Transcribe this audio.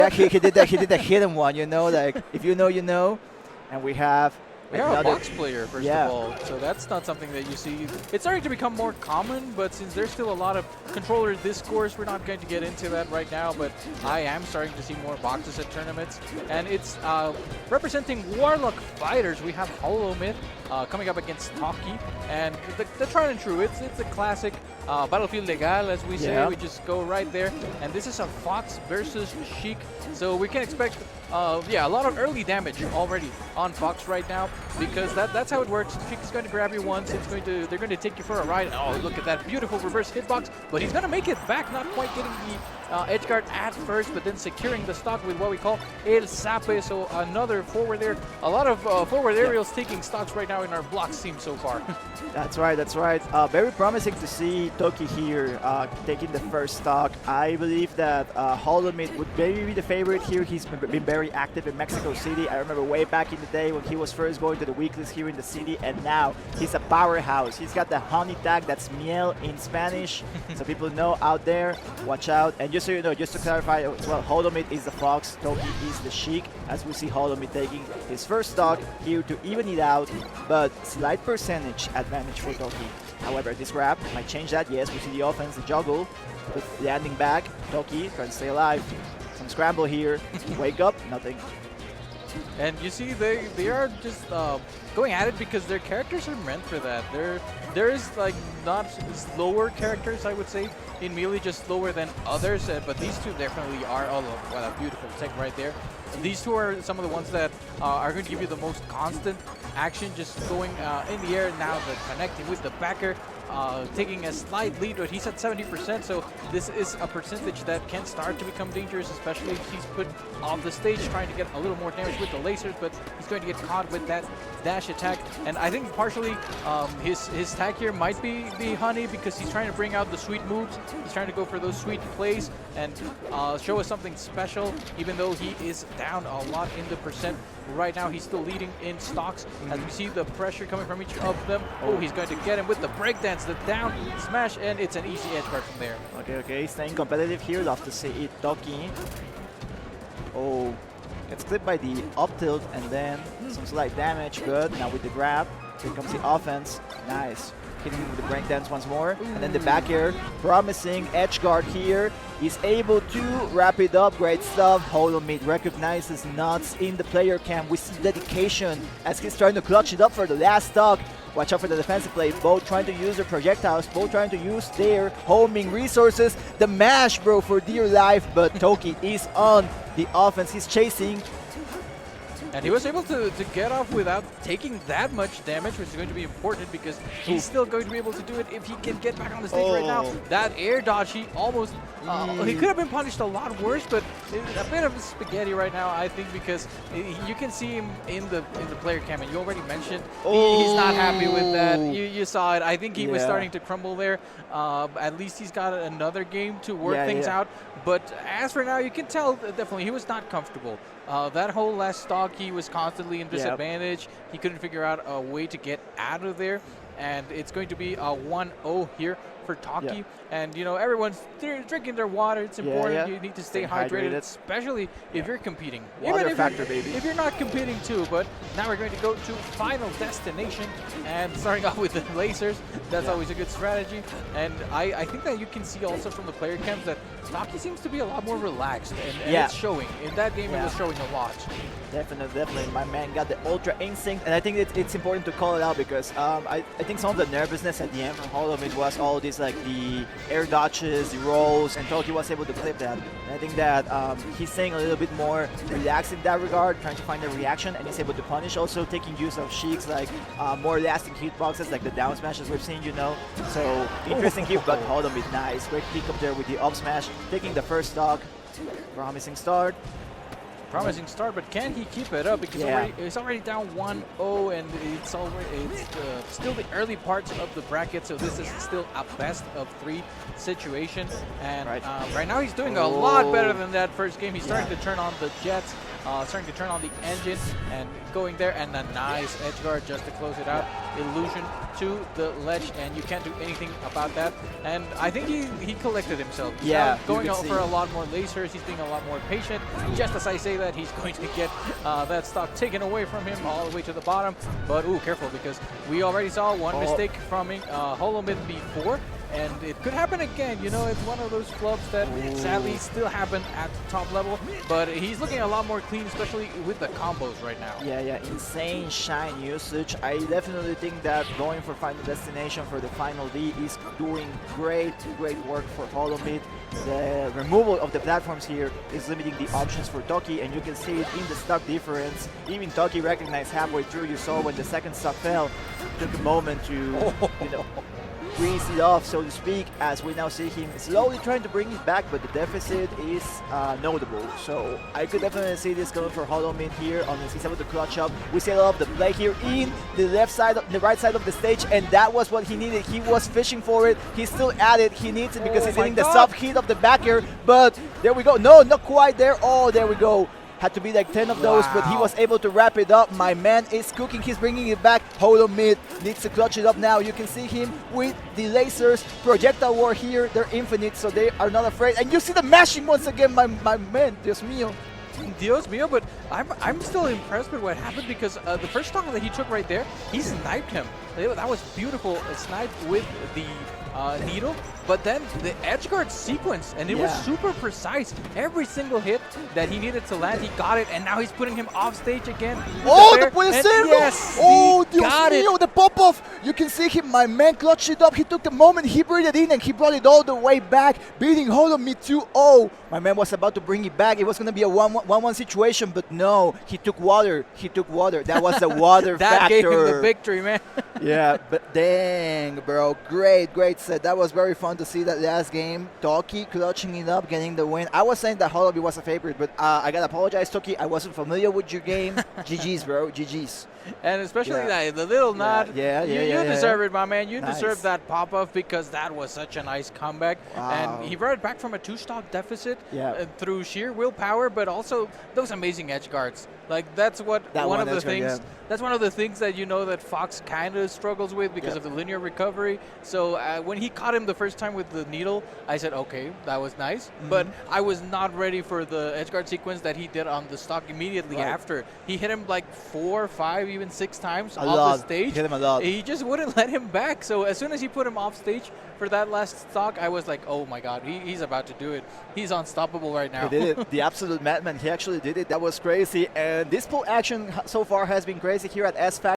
Yeah, he did that. He did the hidden one. You know, like if you know, you know. And we have We have a another. box player, first Yeah. of all, so that's not something that you see. It's starting to become more common, but since there's still a lot of controller discourse, we're not going to get into that right now, but I am starting to see more boxes at tournaments. And it's representing Warlock Fighters. We have Holowmyth coming up against Toky, and the tried and true. It's a classic Battlefield Legal, as we say. Yeah. We just go right there. And this is a Fox versus Sheik, so we can expect yeah, a lot of early damage already on Fox right now, because that's how it works. Sheik is going to grab you once. They're going to take you for a ride. Oh, look at that beautiful reverse hitbox, but he's going to make it back, not quite getting the edge guard at first, but then securing the stock with what we call El Sape. So another forward there. A lot of forward aerials taking stocks right now in our blocks team so far. That's right, that's right. Very promising to see Toky here taking the first stock. I believe that Holowmyth would maybe be the favorite here. He's been very active in Mexico City. I remember way back in the day when he was first going to the weeklies here in the city, and now he's a powerhouse. He's got the honey tag, that's miel in Spanish, so people know out there, watch out. And just so you know, just to clarify as well, Holowmyth is the Fox, Toky is the Sheik, as we see Holowmyth taking his first stock here to even it out, but slight percentage advantage for Toky. However, this grab might change that. Yes, we see the offense, the juggle, with landing back. Toky trying to stay alive. Some scramble here. Wake up, nothing. And you see, they are just going at it because their characters are meant for that. There is like not slower characters, I would say, in Melee, just slower than others, but these two definitely are. Oh, look, what a beautiful tech right there. These two are some of the ones that are going to give you the most constant action, just going in the air. Now the connecting with the backer, taking a slight lead, but he's at 70%, so this is a percentage that can start to become dangerous, especially if he's put off the stage trying to get a little more damage with the lasers, but he's going to get caught with that dash attack. And I think partially his tag here might be the honey, because he's trying to bring out the sweet moves. He's trying to go for those sweet plays and show us something special, even though he is down a lot in the percent. Right now, he's still leading in stocks, as we see the pressure coming from each of them. Oh, he's going to get him with the breakdance, the down smash, and it's an easy edge guard from there. Okay, staying competitive here. Love to see it. Toky. Oh, gets clipped by the up tilt, and then some slight damage. Good. Now with the grab, here comes the offense. Nice. Hitting him with the breakdance once more, and then the back air. Promising edge guard here. He's able to wrap it up. Great stuff. Holowmyth recognizes nuts in the player cam. We see dedication as he's trying to clutch it up for the last stock. Watch out for the defensive play. Both trying to use their projectiles, both trying to use their homing resources. The mash, bro, for dear life, but Toky is on the offense. He's chasing. And he was able to get off without taking that much damage, which is going to be important because he's still going to be able to do it if he can get back on the stage right now. That air dodge, he almost, he could have been punished a lot worse, but a bit of spaghetti right now, I think, because you can see him in the player cam, and you already mentioned he's not happy with that. You saw it. I think he was starting to crumble there. At least he's got another game to work things out. But as for now, you can tell definitely he was not comfortable. That whole last stock, he was constantly in disadvantage. He couldn't figure out a way to get out of there. And it's going to be a 1-0 here for Toky. And, you know, everyone's drinking their water. It's important. You need to stay hydrated, especially if you're competing. Water Even factor, baby. If you're not competing too. But now we're going to go to Final Destination. And starting off with the lasers, that's always a good strategy. And I think that you can see also from the player cams that Toky seems to be a lot more relaxed. And it's showing. In that game, it was showing a lot. Definitely. My man got the Ultra Instinct, and I think it's important to call it out because I think some of the nervousness at the end from Holowmyth was all these like the air dodges, the rolls, and Toky was able to clip that. And I think that he's staying a little bit more relaxed in that regard, trying to find a reaction, and he's able to punish. Also taking use of Sheik's like more lasting hitboxes, like the down smashes we've seen, you know. So interesting hit, but Holowmyth, nice. Great pick up there with the up smash, taking the first stock. Promising start. promising start, but can he keep it up? Because Yeah. it's already down 1-0, and it's still the early parts of the bracket, so this is still a best of 3 situation. And right now he's doing a lot better than that first game. He's starting to turn on the jets, starting to turn on the engine, and going there, and a nice edge guard just to close it out. Illusion to the ledge, and you can't do anything about that. And I think he collected himself. He's now going out for a lot more lasers. He's being a lot more patient. Just as I say that, he's going to get that stock taken away from him all the way to the bottom. But ooh, careful, because we already saw one mistake from Holowmyth before. And it could happen again. You know, it's one of those flubs that sadly still happen at the top level. But he's looking a lot more clean, especially with the combos right now. Yeah, insane shine usage. I definitely think that going for Final Destination for the Final D is doing great work for Holowmyth. The removal of the platforms here is limiting the options for Toky, and you can see it in the stock difference. Even Toky recognized halfway through. You saw when the second stock fell, it took a moment to, you know, grease it off, so to speak, as we now see him slowly trying to bring it back, but the deficit is notable. So I could definitely see this going for Holowmyth here on this. He's able to clutch up. We see a lot of the play here in the left side, the right side of the stage, and that was what he needed. He was fishing for it. He's still at it. He needs it because he's hitting the soft hit of the backer, but there we go. No, not quite there. Oh, there we go. Had to be like 10 of those, but he was able to wrap it up. My man is cooking. He's bringing it back. Holowmyth needs to clutch it up now. You can see him with the lasers. Projectile war here. They're infinite, so they are not afraid. And you see the mashing once again, my man. Dios mío. Dios mío, but I'm still impressed with what happened, because the first stock that he took right there, he sniped him. That was beautiful. Sniped with the needle, but then the edge guard sequence, and it was super precise. Every single hit that he needed to land, he got it, and now he's putting him off stage again. Oh, the puede ser! Yes, oh, Dios mío, the pop-off! You can see him, my man clutched it up. He took the moment, he breathed it in, and he brought it all the way back, beating Holowmyth 2-0. My man was about to bring it back. It was going to be a 1-1 situation, but no, he took water. He took water. That was the water that factor. That gave him the victory, man. Yeah, but dang, bro. Great set. That was very fun to see that last game. Toky clutching it up, getting the win. I was saying that Holowmyth was a favorite, but I got to apologize, Toky. I wasn't familiar with your game. GG's, bro. GG's. And especially the little nod. You You deserve it, my man. You deserve that pop-off, because that was such a nice comeback. And he brought it back from a 2-stock deficit through sheer willpower, but also those amazing edge guards. Like, that's what one of the things. That's one of the things that, you know, that Fox kind of struggles with because of the linear recovery. So when he caught him the first time with the needle, I said, okay, that was nice. But I was not ready for the edge guard sequence that he did on the stock immediately after. He hit him like 4, 5, even 6 times off the stage. Hit him a lot. He just wouldn't let him back. So as soon as he put him off stage for that last stock, I was like, oh my God, he's about to do it. He's unstoppable right now. He did it. The absolute madman. He actually did it. That was crazy. And this pull action so far has been crazy here at S Factor.